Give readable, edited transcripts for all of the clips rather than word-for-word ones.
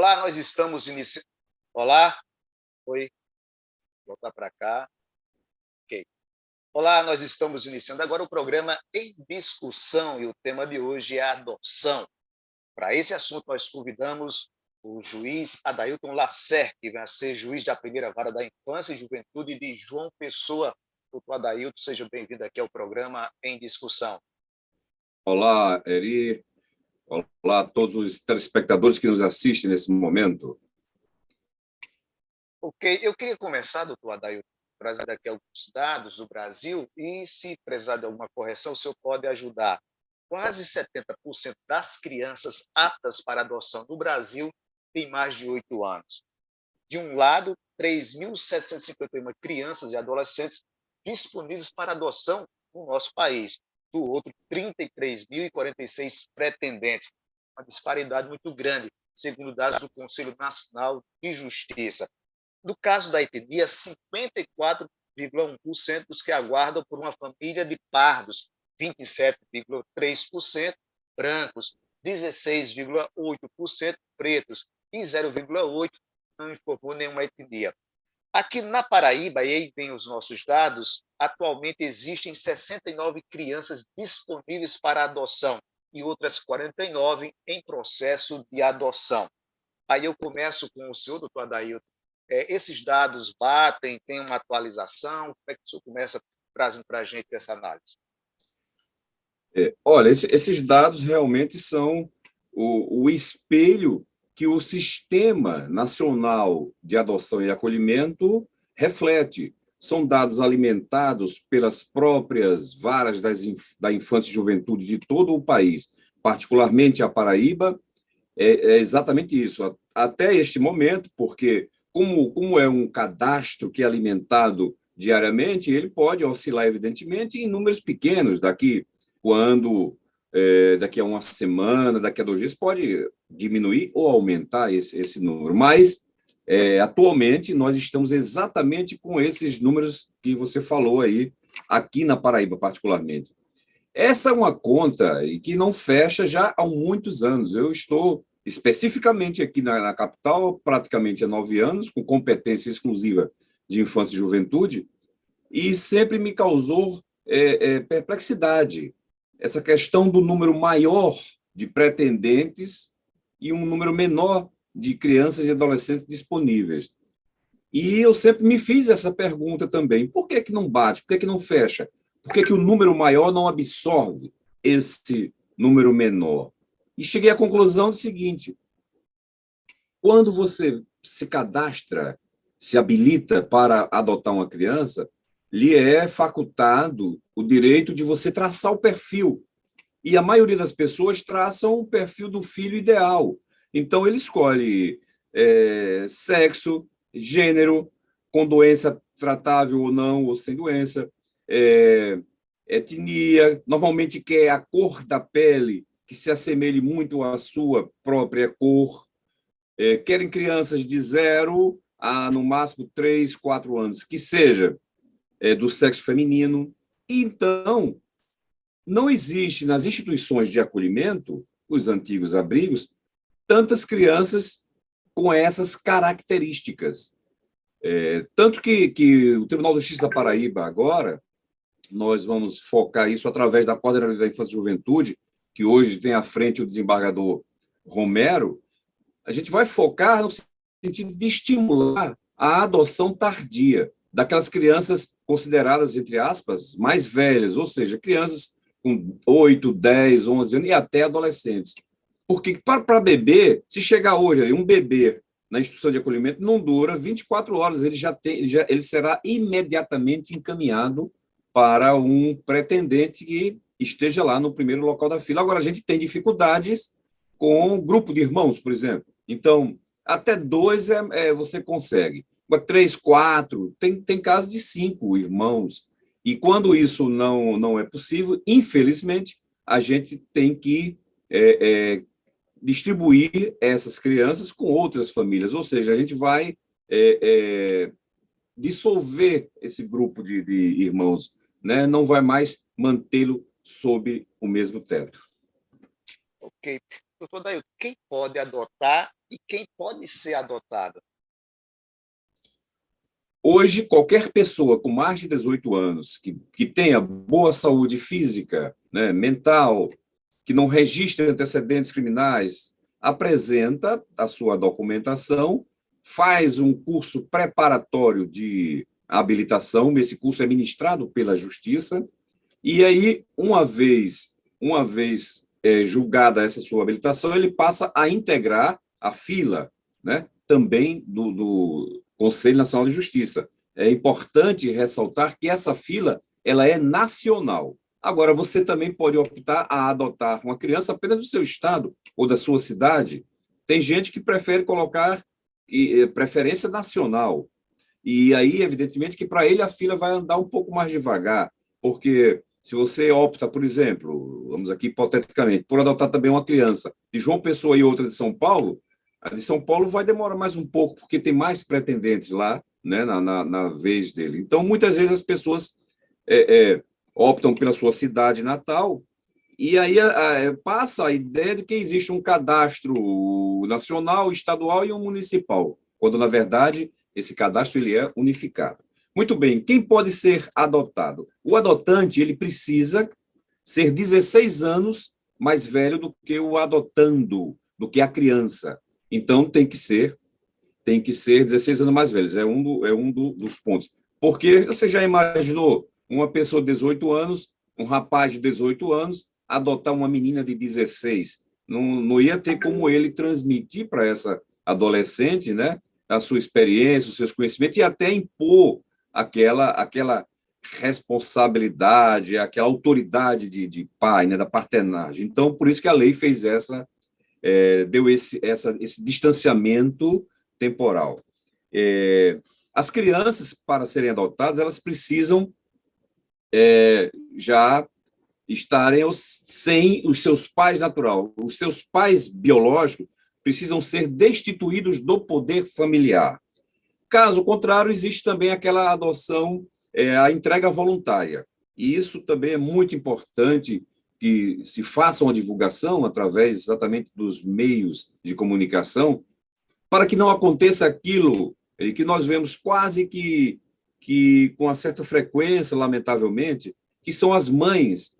Olá, nós estamos iniciando. Olá, oi, voltar para cá. Ok. Olá, nós estamos iniciando agora o programa Em Discussão e o tema de hoje é a adoção. Para esse assunto, nós convidamos o juiz Adailton Lacerda, que vai ser juiz da primeira vara da infância e juventude de João Pessoa. Doutor Adailton, seja bem-vindo aqui ao programa Em Discussão. Olá, Eri. Olá a todos os telespectadores que nos assistem nesse momento. Ok, eu queria começar, doutor Adailton, trazendo aqui alguns dados do Brasil e, se precisar de alguma correção, o senhor pode ajudar. Quase 70% das crianças aptas para adoção no Brasil têm mais de 8 anos. De um lado, 3.751 crianças e adolescentes disponíveis para adoção no nosso país. Do outro, 33.046 pretendentes. Uma disparidade muito grande, segundo dados do Conselho Nacional de Justiça. No caso da etnia, 54,1% dos que aguardam por uma família de pardos, 27,3% brancos, 16,8% pretos e 0,8% não informou nenhuma etnia. Aqui na Paraíba, e aí vem os nossos dados, atualmente existem 69 crianças disponíveis para adoção e outras 49 em processo de adoção. Aí eu começo com o senhor, doutor Adailton. Esses dados batem, tem uma atualização? Como é que o senhor começa trazendo para a gente essa análise? Olha, esses dados realmente são o espelho que o Sistema Nacional de Adoção e Acolhimento reflete. São dados alimentados pelas próprias varas da infância e juventude de todo o país, particularmente a Paraíba. É exatamente isso. Até este momento, porque como é um cadastro que é alimentado diariamente, ele pode oscilar, evidentemente, em números pequenos. Daqui a uma semana, daqui a 2 dias, pode diminuir ou aumentar esse número. Mas, atualmente, nós estamos exatamente com esses números que você falou aí, aqui na Paraíba, particularmente. Essa é uma conta que não fecha já há muitos anos. Eu estou especificamente aqui na capital, praticamente há 9 anos, com competência exclusiva de infância e juventude, e sempre me causou perplexidade essa questão do número maior de pretendentes e um número menor de crianças e adolescentes disponíveis. E eu sempre me fiz essa pergunta também: por que não bate? Por que não fecha? Por que o número maior não absorve esse número menor? E cheguei à conclusão do seguinte: quando você se cadastra, se habilita para adotar uma criança, lhe é facultado o direito de você traçar o perfil. E a maioria das pessoas traçam o perfil do filho ideal. Então, ele escolhe sexo, gênero, com doença tratável ou não, ou sem doença, etnia, normalmente quer a cor da pele que se assemelhe muito à sua própria cor. Querem crianças de 0 a, no máximo, 3, 4 anos, que seja do sexo feminino. Então, não existe nas instituições de acolhimento, os antigos abrigos, tantas crianças com essas características. Tanto que o Tribunal de Justiça da Paraíba, agora, nós vamos focar isso através da Coordenadoria da Infância e Juventude, que hoje tem à frente o desembargador Romero. A gente vai focar no sentido de estimular a adoção tardia daquelas crianças consideradas, entre aspas, mais velhas, ou seja, crianças com 8, 10, 11 anos e até adolescentes. Porque para bebê, se chegar hoje um bebê na instituição de acolhimento, não dura 24 horas, ele será imediatamente encaminhado para um pretendente que esteja lá no primeiro local da fila. Agora, a gente tem dificuldades com um grupo de irmãos, por exemplo. Então, até 2 você consegue. 3, 4, tem casos de 5 irmãos. E quando isso não é possível, infelizmente, a gente tem que distribuir essas crianças com outras famílias, ou seja, a gente vai dissolver esse grupo de irmãos, né? Não vai mais mantê-lo sob o mesmo teto. Ok. Doutor Dailton, quem pode adotar e quem pode ser adotado? Hoje, qualquer pessoa com mais de 18 anos que tenha boa saúde física, né, mental, que não registre antecedentes criminais, apresenta a sua documentação, faz um curso preparatório de habilitação, esse curso é ministrado pela Justiça, e aí, uma vez julgada essa sua habilitação, ele passa a integrar a fila, né, também do Conselho Nacional de Justiça. É importante ressaltar que essa fila ela é nacional. Agora, você também pode optar a adotar uma criança apenas do seu estado ou da sua cidade. Tem gente que prefere colocar preferência nacional. E aí, evidentemente, que para ele a fila vai andar um pouco mais devagar, porque se você opta, por exemplo, vamos aqui hipoteticamente, por adotar também uma criança de João Pessoa e outra de São Paulo, a de São Paulo vai demorar mais um pouco, porque tem mais pretendentes lá, né, na vez dele. Então, muitas vezes as pessoas optam pela sua cidade natal, e aí passa a ideia de que existe um cadastro nacional, estadual e um municipal, quando, na verdade, esse cadastro ele é unificado. Muito bem, quem pode ser adotado? O adotante ele precisa ser 16 anos mais velho do que o adotando, do que a criança. Então, tem que ser 16 anos mais velhos, dos pontos. Porque você já imaginou uma pessoa de 18 anos, um rapaz de 18 anos, adotar uma menina de 16? Não ia ter como ele transmitir para essa adolescente, né, a sua experiência, os seus conhecimentos, e até impor aquela responsabilidade, aquela autoridade de pai, né, da paternagem. Então, por isso que a lei fez deu esse distanciamento temporal. As crianças, para serem adotadas, elas precisam já estarem sem os seus pais naturais. Os seus pais biológicos precisam ser destituídos do poder familiar. Caso contrário, existe também aquela adoção, a entrega voluntária. E isso também é muito importante que se faça uma divulgação através exatamente dos meios de comunicação, para que não aconteça aquilo que nós vemos quase que com uma certa frequência, lamentavelmente, que são as mães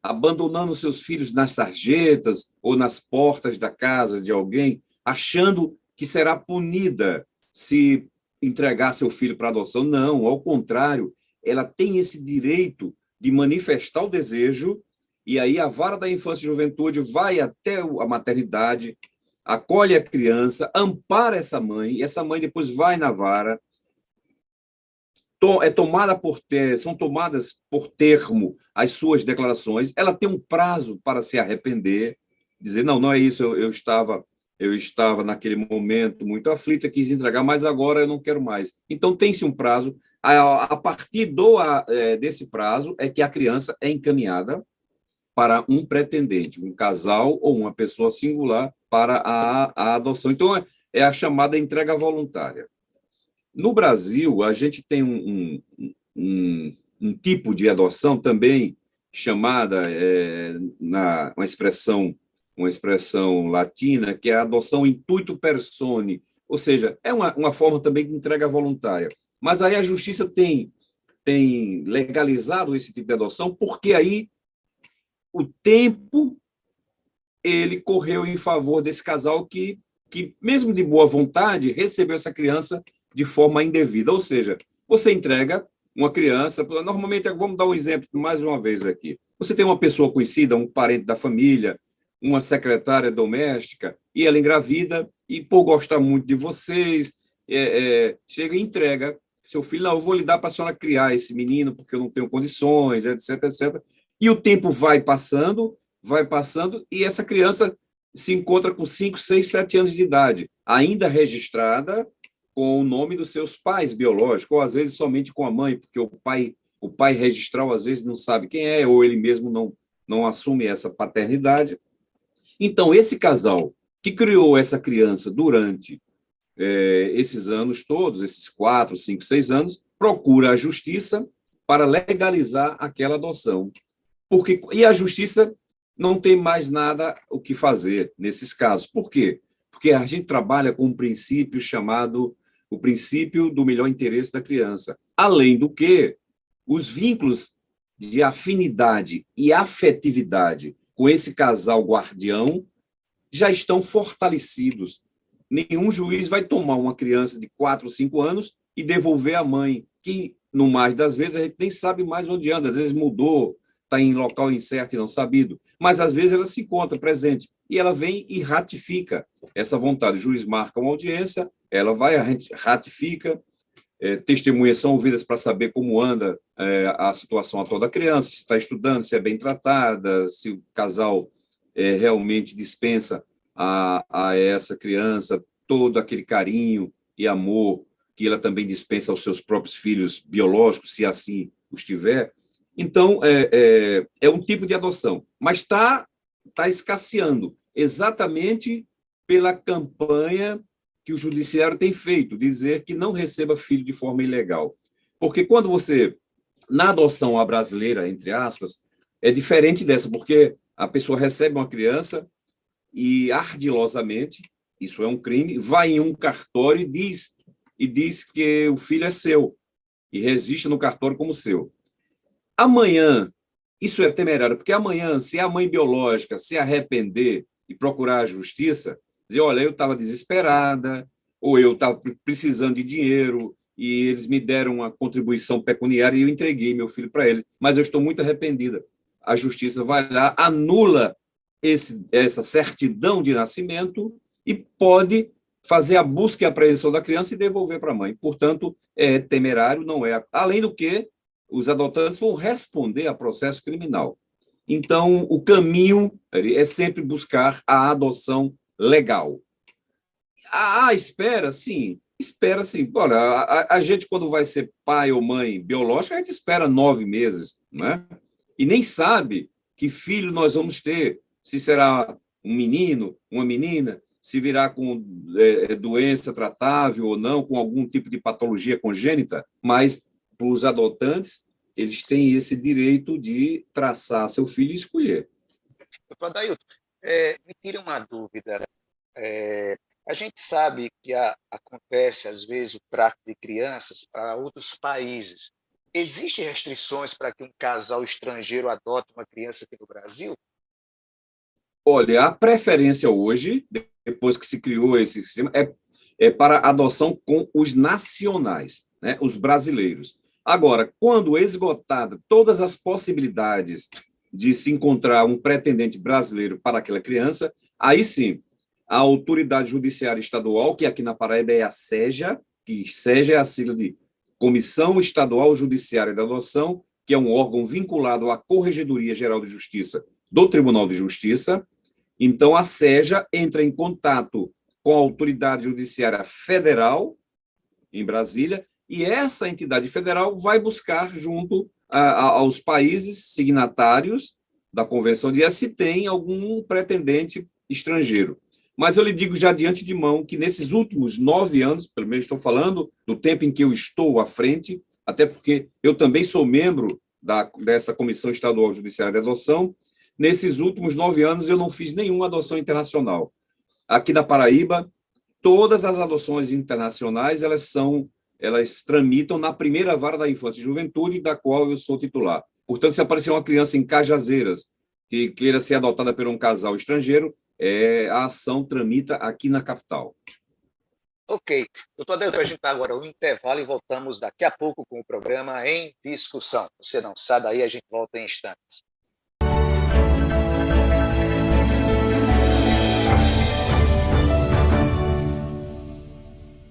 abandonando seus filhos nas sarjetas ou nas portas da casa de alguém, achando que será punida se entregar seu filho para adoção. Não, ao contrário, ela tem esse direito de manifestar o desejo, e aí a vara da infância e juventude vai até a maternidade, acolhe a criança, ampara essa mãe, e essa mãe depois vai na vara, são tomadas por termo as suas declarações, ela tem um prazo para se arrepender, dizer, não é isso, eu estava naquele momento muito aflita, quis entregar, mas agora eu não quero mais. Então, tem-se um prazo. A partir desse prazo é que a criança é encaminhada para um pretendente, um casal ou uma pessoa singular para a adoção. Então, é a chamada entrega voluntária. No Brasil, a gente tem um tipo de adoção também chamada, uma expressão latina, que é a adoção intuito personae, ou seja, é uma forma também de entrega voluntária. Mas aí a justiça tem legalizado esse tipo de adoção, porque aí o tempo ele correu em favor desse casal que mesmo de boa vontade, recebeu essa criança de forma indevida. Ou seja, você entrega uma criança, normalmente, vamos dar um exemplo mais uma vez aqui. Você tem uma pessoa conhecida, um parente da família, uma secretária doméstica, e ela engravida, e por gostar muito de vocês, chega e entrega seu filho. Não, eu vou lhe dar para a senhora criar esse menino, porque eu não tenho condições, etc, etc. E o tempo vai passando, e essa criança se encontra com 5, 6, 7 anos de idade, ainda registrada com o nome dos seus pais biológicos, ou às vezes somente com a mãe, porque o pai registral às vezes não sabe quem é, ou ele mesmo não assume essa paternidade. Então, esse casal que criou essa criança durante esses anos todos, esses 4, 5, 6 anos, procura a justiça para legalizar aquela adoção. E a justiça não tem mais nada o que fazer nesses casos. Por quê? porque a gente trabalha com um princípio chamado o princípio do melhor interesse da criança. Além do que, os vínculos de afinidade e afetividade com esse casal guardião já estão fortalecidos. Nenhum juiz vai tomar uma criança de 4 ou 5 anos e devolver à mãe, que, no mais das vezes, a gente nem sabe mais onde anda, às vezes mudou, está em local incerto e não sabido, mas às vezes ela se encontra presente e ela vem e ratifica essa vontade. O juiz marca uma audiência, ela vai, ratifica, testemunhas são ouvidas para saber como anda a situação atual da criança, se está estudando, se é bem tratada, se o casal realmente dispensa a essa criança todo aquele carinho e amor que ela também dispensa aos seus próprios filhos biológicos, se assim os tiver. Então, é um tipo de adoção, mas está escasseando, exatamente pela campanha que o judiciário tem feito, dizer que não receba filho de forma ilegal. Porque quando você, na adoção à brasileira, entre aspas, é diferente dessa, porque a pessoa recebe uma criança e, ardilosamente, isso é um crime, vai em um cartório e diz que o filho é seu, e registra no cartório como seu. Amanhã, isso é temerário, porque amanhã, se a mãe biológica se arrepender e procurar a justiça, dizer, olha, eu estava desesperada, ou eu estava precisando de dinheiro, e eles me deram uma contribuição pecuniária e eu entreguei meu filho para ele, mas eu estou muito arrependida. A justiça vai lá, anula essa certidão de nascimento e pode fazer a busca e a apreensão da criança e devolver para a mãe. Portanto, é temerário, não é. Além do que, os adotantes vão responder a processo criminal. Então, o caminho é sempre buscar a adoção legal. Espera, sim. Espera, sim. Olha, a gente, quando vai ser pai ou mãe biológica, a gente espera 9 meses, né? E nem sabe que filho nós vamos ter, se será um menino, uma menina, se virá com doença tratável ou não, com algum tipo de patologia congênita, mas para os adotantes, eles têm esse direito de traçar seu filho e escolher. Doutor Adailton, me tira uma dúvida. A gente sabe que acontece, às vezes, o tráfico de crianças para outros países. Existem restrições para que um casal estrangeiro adote uma criança aqui no Brasil? Olha, a preferência hoje, depois que se criou esse sistema, é para adoção com os nacionais, né, os brasileiros. Agora, quando esgotada todas as possibilidades de se encontrar um pretendente brasileiro para aquela criança, aí sim, a autoridade judiciária estadual, que aqui na Paraíba é a SEJA, que SEJA é a sigla de Comissão Estadual Judiciária da Adoção, que é um órgão vinculado à Corregedoria Geral de Justiça do Tribunal de Justiça. Então, a SEJA entra em contato com a autoridade judiciária federal, em Brasília, e essa entidade federal vai buscar junto aos países signatários da Convenção de se tem algum pretendente estrangeiro. Mas eu lhe digo já de antemão que nesses últimos 9 anos, pelo menos estou falando do tempo em que eu estou à frente, até porque eu também sou membro dessa Comissão Estadual Judiciária de Adoção, nesses últimos 9 anos eu não fiz nenhuma adoção internacional. Aqui na Paraíba, todas as adoções internacionais, elas tramitam na primeira vara da infância e juventude, da qual eu sou titular. Portanto, se aparecer uma criança em Cajazeiras que queira ser adotada por um casal estrangeiro, a ação tramita aqui na capital. Ok. Doutor Adelton, a gente está agora no intervalo e voltamos daqui a pouco com o programa Em Discussão. Você não sai daí, a gente volta em instantes.